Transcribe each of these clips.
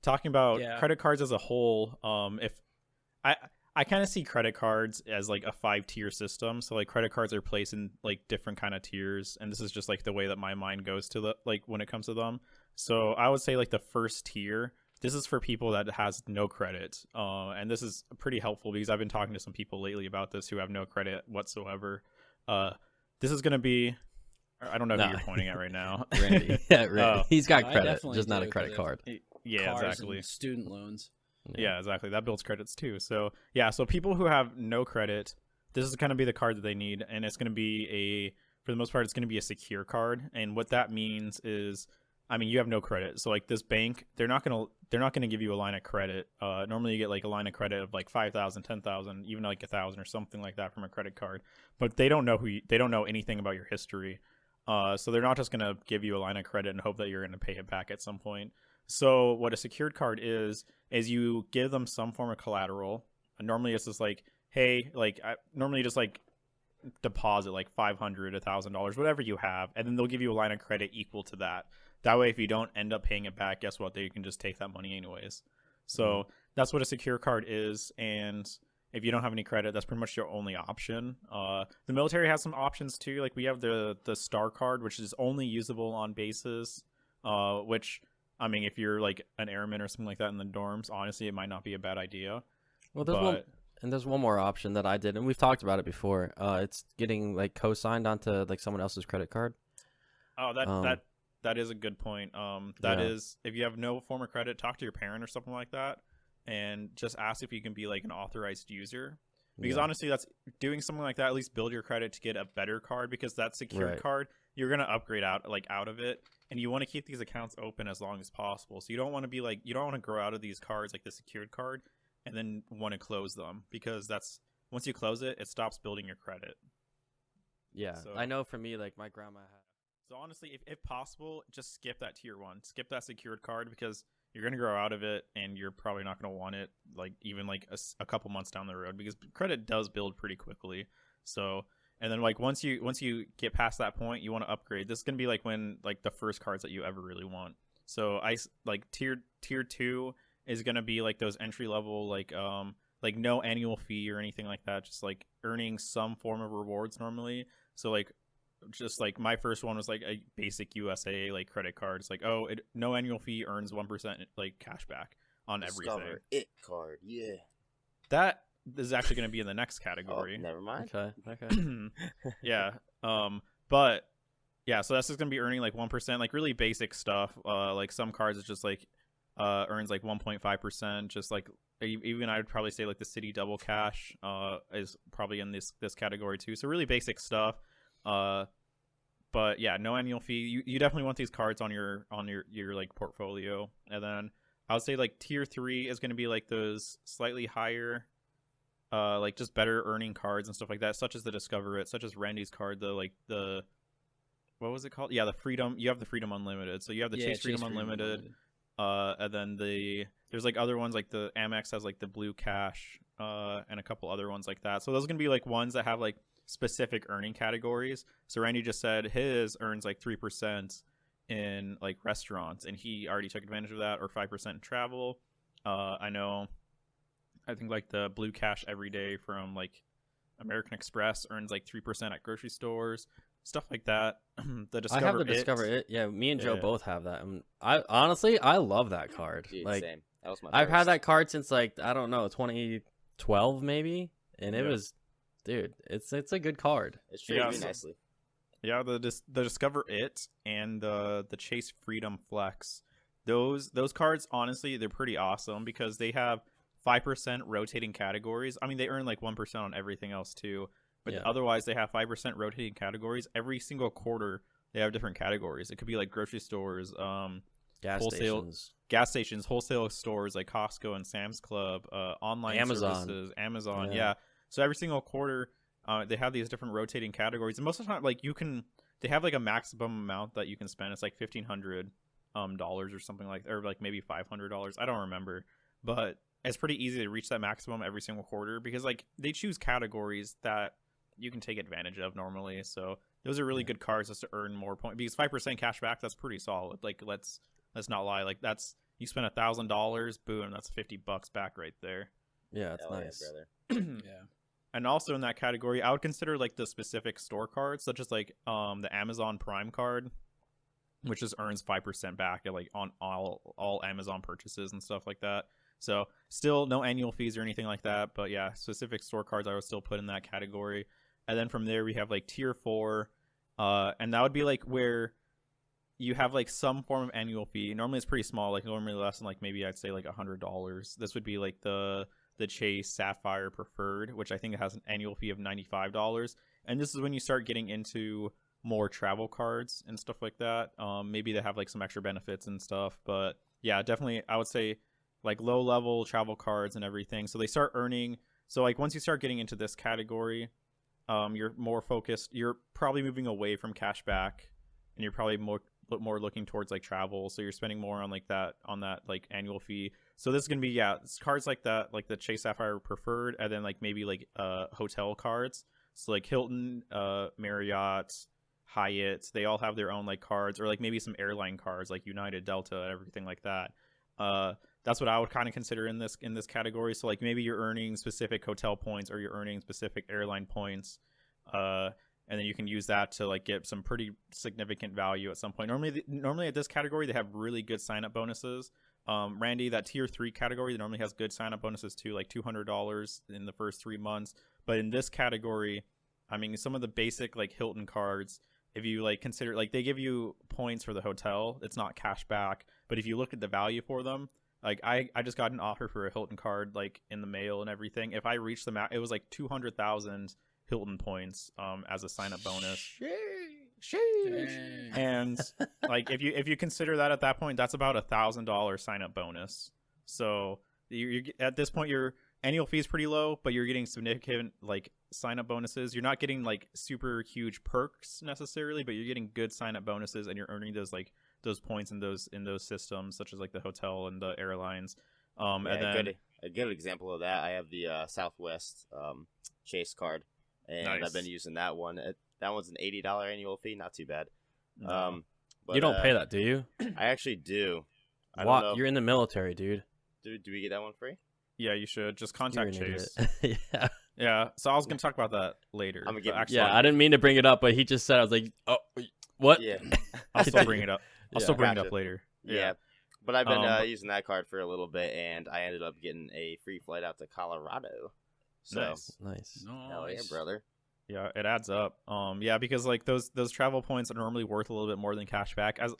talking about Yeah. credit cards as a whole, if I I kind of see credit cards as like a 5 tier system. So like credit cards are placed in like different kind of tiers, and this is just like the way that my mind goes to the like when it comes to them. So I would say like the first tier. This is for people that has no credit, and this is pretty helpful because I've been talking to some people lately about this who have no credit whatsoever. Uh, this is gonna be. I don't know who Nah, you're pointing at right now. Randy. Yeah, Randy. Oh, He's No, got I credit, definitely just not a do, 'cause credit of card. yeah, cars exactly. and student loans. Yeah, exactly. That builds credits too. So yeah, so people who have no credit, this is going to be the card that they need, and it's going to be for the most part, it's going to be a secure card. And what that means is, I mean, you have no credit, so like this bank, they're not gonna give you a line of credit. Normally you get like a line of credit of like 5,000, 10,000, even like 1,000 or something like that from a credit card, but they don't know they don't know anything about your history. So they're not just gonna give you a line of credit and hope that you're gonna pay it back at some point. So what a secured card is you give them some form of collateral. And normally it's just like, hey, like normally just like deposit like 500, $1,000, whatever you have, and then they'll give you a line of credit equal to that. That way, if you don't end up paying it back, guess what? They can just take that money anyways. So that's what a secure card is, and if you don't have any credit, that's pretty much your only option. The military has some options too. Like we have the star card, which is only usable on bases. Which I mean, if you're like an airman or something like that in the dorms, honestly, it might not be a bad idea. Well, there's one more option that I did, and we've talked about it before. It's getting like co-signed onto like someone else's credit card. Oh, that is a good point. That Yeah. is, if you have no form of credit, talk to your parent or something like that, and just ask if you can be like an authorized user. Because Yeah. honestly, that's doing something like that. At least build your credit to get a better card. Because that secured Right. card, you're gonna upgrade out of it, and you want to keep these accounts open as long as possible. So you don't want to be like you don't want to grow out of these cards like the secured card, and then want to close them because that's once you close it, it stops building your credit. Yeah, So I know for me, like my grandma had. So honestly, if possible, just skip that tier one. Skip that secured card because you're gonna grow out of it, and you're probably not gonna want it like even like a couple months down the road because credit does build pretty quickly. So and then like once you get past that point, you want to upgrade. This is gonna be like when like the first cards that you ever really want. So like tier two is gonna be like those entry level like no annual fee or anything like that. Just like earning some form of rewards normally. So like just like my first one was like a basic USA like credit card. It's like, oh, no annual fee, earns 1% like cashback on everything. Discover It card, yeah. That is actually going to be in the next Oh, category. never mind. Okay. Yeah. But yeah, so that's just going to be earning like 1%, like really basic stuff. Like some cards it's just like earns like 1.5%. Just like even I would probably say like the city double cash is probably in this category too. So really basic stuff. But yeah, no annual fee. You definitely want these cards on your like portfolio. And then I would say like tier 3 is going to be like those slightly higher like just better earning cards and stuff like that, such as the Discover It, such as Randy's card, the what was it called? Yeah, the Freedom. You have the Freedom Unlimited. So you have the Chase Freedom Unlimited. And then there's like other ones like the Amex has like the Blue Cash and a couple other ones like that. So those are going to be like ones that have like specific earning categories. So Randy just said his earns like 3% in like restaurants, and he already took advantage of that, or 5% in travel. I think like the Blue Cash every day from like American Express earns like 3% at grocery stores, stuff like that. I have the Discover It. Yeah, me and Joe both have that. And I honestly, I love that card. Dude, like, same. That was my I've had first. that card since like I don't know 2012 maybe, and it Yeah. was, dude, it's a good card. It's treated Yeah, me so- nicely. Yeah, the Discover It and the Chase Freedom Flex. Those cards, honestly, they're pretty awesome because they have 5% rotating categories. I mean, they earn like 1% on everything else too, but Yeah. otherwise they have 5% rotating categories. Every single quarter they have different categories. It could be like grocery stores, Gas wholesale stations. gas stations, wholesale stores like Costco and Sam's Club, online Amazon. services, Amazon. Yeah. Yeah. So every single quarter, they have these different rotating categories, and most of the time, like they have like a maximum amount that you can spend. It's like $1,500 dollars or something like, or like maybe $500. I don't remember, but it's pretty easy to reach that maximum every single quarter because like they choose categories that you can take advantage of normally. So those are really good cards just to earn more points because 5% cash back, that's pretty solid. Like let's not lie, like that's You spend $1,000, boom, that's $50 back right there. Yeah, it's Hell yeah, nice. brother. Yeah. And also in that category, I would consider like the specific store cards, such as like the Amazon Prime card, which just earns 5% back at like on all Amazon purchases and stuff like that. So still no annual fees or anything like that, but yeah, specific store cards I would still put in that category. And then from there we have like tier 4, and that would be like where you have like some form of annual fee. Normally it's pretty small, like normally less than like maybe I'd say like $100. This would be like the Chase Sapphire Preferred, which I think has an annual fee of $95. And this is when you start getting into more travel cards and stuff like that. Maybe they have like some extra benefits and stuff, but yeah, definitely I would say like low level travel cards and everything. So they start earning. So like once you start getting into this category, you're more focused. You're probably moving away from cashback, and you're probably more looking towards like travel. So you're spending more on that like annual fee. So this is gonna be it's cards like that, like the Chase Sapphire Preferred, and then like maybe like hotel cards. So like Hilton, Marriott, Hyatt, they all have their own like cards, or like maybe some airline cards like United, Delta, and everything like that. That's what I would kind of consider in this category. So like maybe you're earning specific hotel points, or you're earning specific airline points, and then you can use that to like get some pretty significant value at some point. Normally at this category they have really good sign up bonuses. Randy, that tier 3 category normally has good sign up bonuses too, like $200 in the first 3 months. But in this category, I mean, some of the basic like Hilton cards, if you like consider, like they give you points for the hotel, it's not cash back, but if you look at the value for them, like I just got an offer for a Hilton card like in the mail and everything. If I reached them out, it was like 200,000 Hilton points as a sign up bonus. Dang. And like if you consider that at that point, that's about $1,000 sign up bonus. So you at this point your annual fee is pretty low, but you're getting significant like sign up bonuses. You're not getting like super huge perks necessarily, but you're getting good sign up bonuses, and you're earning those points in those systems, such as like the hotel and the airlines. And then a good example of that, I have the Southwest Chase card, and Nice. I've been using that one. That one's an $80 annual fee, not too bad. No. But, You don't pay that, do you? I actually do. I don't What? know. You're in the military, dude. Do we get that one free? Yeah, you should just contact You're an Chase. idiot. Yeah. Yeah, so I was gonna talk about that later. I'm gonna but get- actually, Yeah, I didn't mean to bring it up, but he just said, I was like, oh, what? Yeah. I'll still bring it up. I'll Yeah. still bring it Gotcha. up later. Yeah. But I've been But- using that card for a little bit, and I ended up getting a free flight out to Colorado. So, Nice. Nice. hell yeah, Nice. brother. Yeah, it adds up. Yeah, because like those travel points are normally worth a little bit more than cash back. As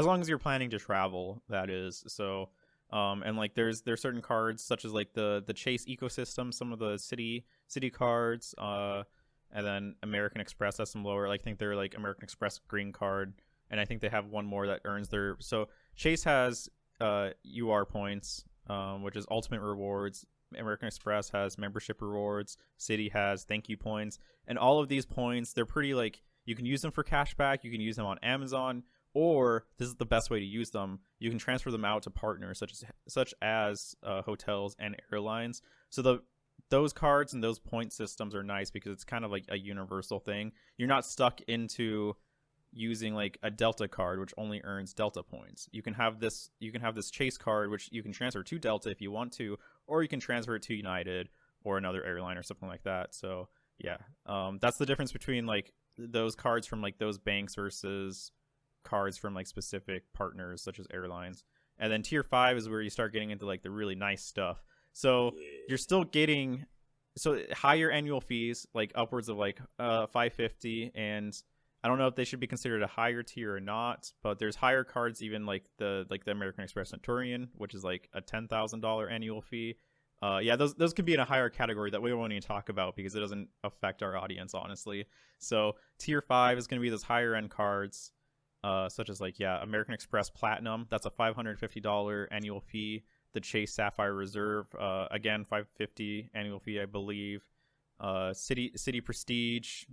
long as you're planning to travel, that is. So, and like there's certain cards such as like the Chase ecosystem, some of the city cards, and then American Express has some lower. Like I think they're like American Express Green Card, and I think they have one more that earns their. So Chase has UR points, which is Ultimate Rewards. American Express has membership rewards. City has thank you points, and all of these points, they're pretty like you can use them for cash back. You can use them on Amazon, or this is the best way to use them. You can transfer them out to partners such as hotels and airlines. So those cards and those point systems are nice because it's kind of like a universal thing. You're not stuck into using like a Delta card which only earns Delta points. You can have this Chase card which you can transfer to Delta if you want to, or you can transfer it to United or another airline or something like that. So yeah, that's the difference between like those cards from like those banks versus cards from like specific partners such as airlines. And then tier 5 is where you start getting into like the really nice stuff. So you're still getting higher annual fees, like upwards of like $550, and I don't know if they should be considered a higher tier or not, but there's higher cards, even like the American Express Centurion, which is like a $10,000 annual fee. Yeah, those could be in a higher category that we won't even talk about because it doesn't affect our audience, honestly. So tier 5 is going to be those higher end cards, such as like American Express Platinum. That's a $550 annual fee. The Chase Sapphire Reserve, again $550 annual fee, I believe. City Prestige.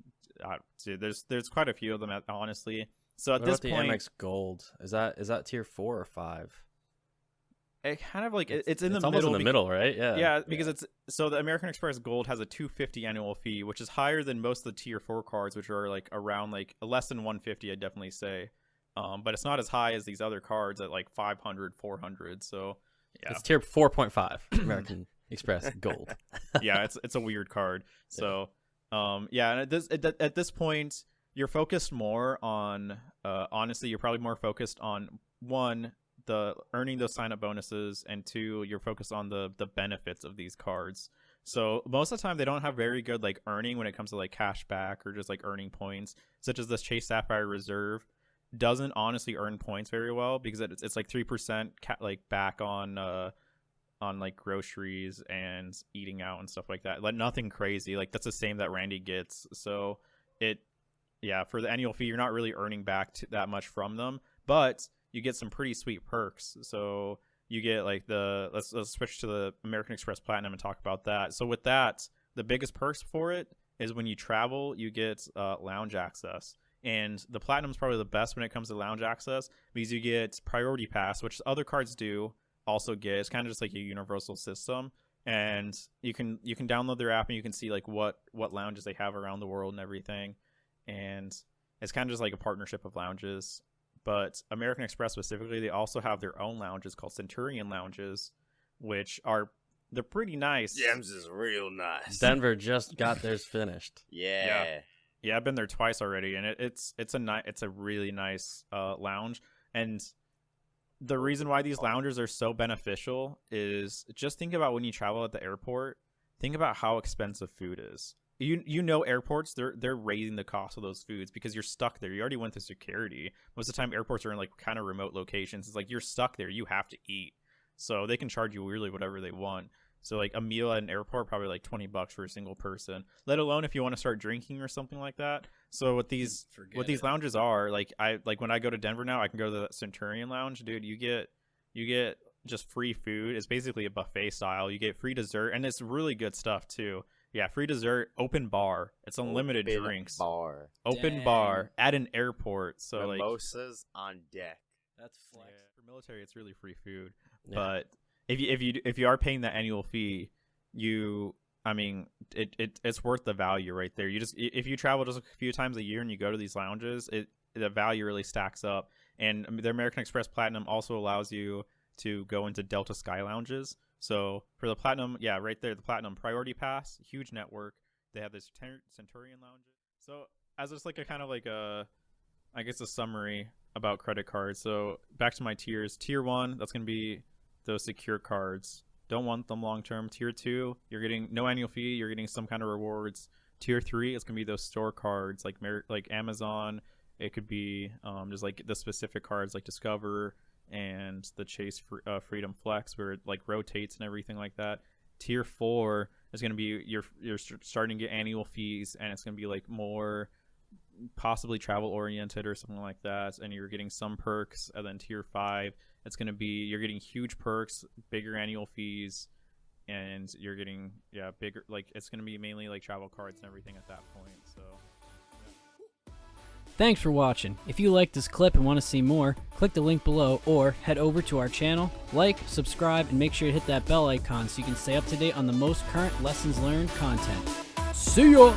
There's quite a few of them, honestly. So at What this about point, the Amex Gold? Is that tier 4 or 5? it kind of like it's in the almost middle. in the middle, right? Yeah. Yeah, because it's so the American Express Gold has a $250 annual fee, which is higher than most of the tier 4 cards, which are like around like less than $150. I'd definitely say. but it's not as high as these other cards at like 500, 400. So yeah, It's tier 4.5 American Express Gold. yeah, it's a weird card. So yeah, and at this point, you're focused more on honestly, you're probably more focused on one, the earning those sign up bonuses, and two, you're focused on the benefits of these cards. So most of the time they don't have very good like earning when it comes to like cashback or just like earning points, such as this Chase Sapphire Reserve doesn't honestly earn points very well because it's like 3% like back on like groceries and eating out and stuff like that. Like nothing crazy. Like that's the same that Randy gets. So yeah, for the annual fee, you're not really earning back that much from them, but you get some pretty sweet perks. So you get like let's switch to the American Express Platinum and talk about that. So with that, the biggest perks for it is when you travel, you get lounge access. And the Platinum is probably the best when it comes to lounge access because you get priority pass, which other cards do also get. It's kind of just like a universal system. And you can download their app and you can see like what lounges they have around the world and everything. And it's kind of just like a partnership of lounges. But American Express specifically, they also have their own lounges called Centurion lounges, which they're pretty nice. Gems is real nice. Denver just got theirs finished. Yeah. Yeah, I've been there twice already, and it's a really nice lounge. And the reason why these lounges are so beneficial is just think about when you travel at the airport. Think about how expensive food is. You know, airports they're raising the cost of those foods because you're stuck there. You already went through security. Most of the time, airports are in like kind of remote locations. It's like you're stuck there. You have to eat, so they can charge you really whatever they want. So like a meal at an airport probably like $20 for a single person. Let alone if you want to start drinking or something like that. So what these lounges are like, when I go to Denver now, I can go to the Centurion Lounge, dude. You get just free food. It's basically a buffet style. You get free dessert, and it's really good stuff too. Yeah, free dessert, open bar. It's unlimited drinks. Open bar at an airport. So mimosas on deck. That's flex. Yeah, for military, it's really free food. Yeah. But if you are paying the annual fee, it's worth the value right there. If you travel just a few times a year and you go to these lounges, the value really stacks up. And the American Express Platinum also allows you to go into Delta Sky lounges. So for the Platinum, yeah, right there, the Platinum Priority Pass, huge network. They have this Centurion lounges. So as just like a kind of like a summary about credit cards. So back to my tiers. Tier 1, that's going to be those secure cards. Don't want them long term. Tier 2, you're getting no annual fee. You're getting some kind of rewards. Tier 3, it's going to be those store cards like Amazon. It could be just like the specific cards like Discover and the Chase Freedom Flex, where it like rotates and everything like that. Tier 4 is going to be you're starting to get annual fees, and it's going to be like more possibly travel oriented or something like that, and you're getting some perks. And then Tier 5, it's going to be you're getting huge perks, bigger annual fees, and you're getting bigger, like it's going to be mainly like travel cards and everything at that point. So thanks for watching. If you liked this clip and want to see more, click the link below or head over to our channel, like, subscribe, and make sure to hit that bell icon so you can stay up to date on the most current lessons learned content. See ya!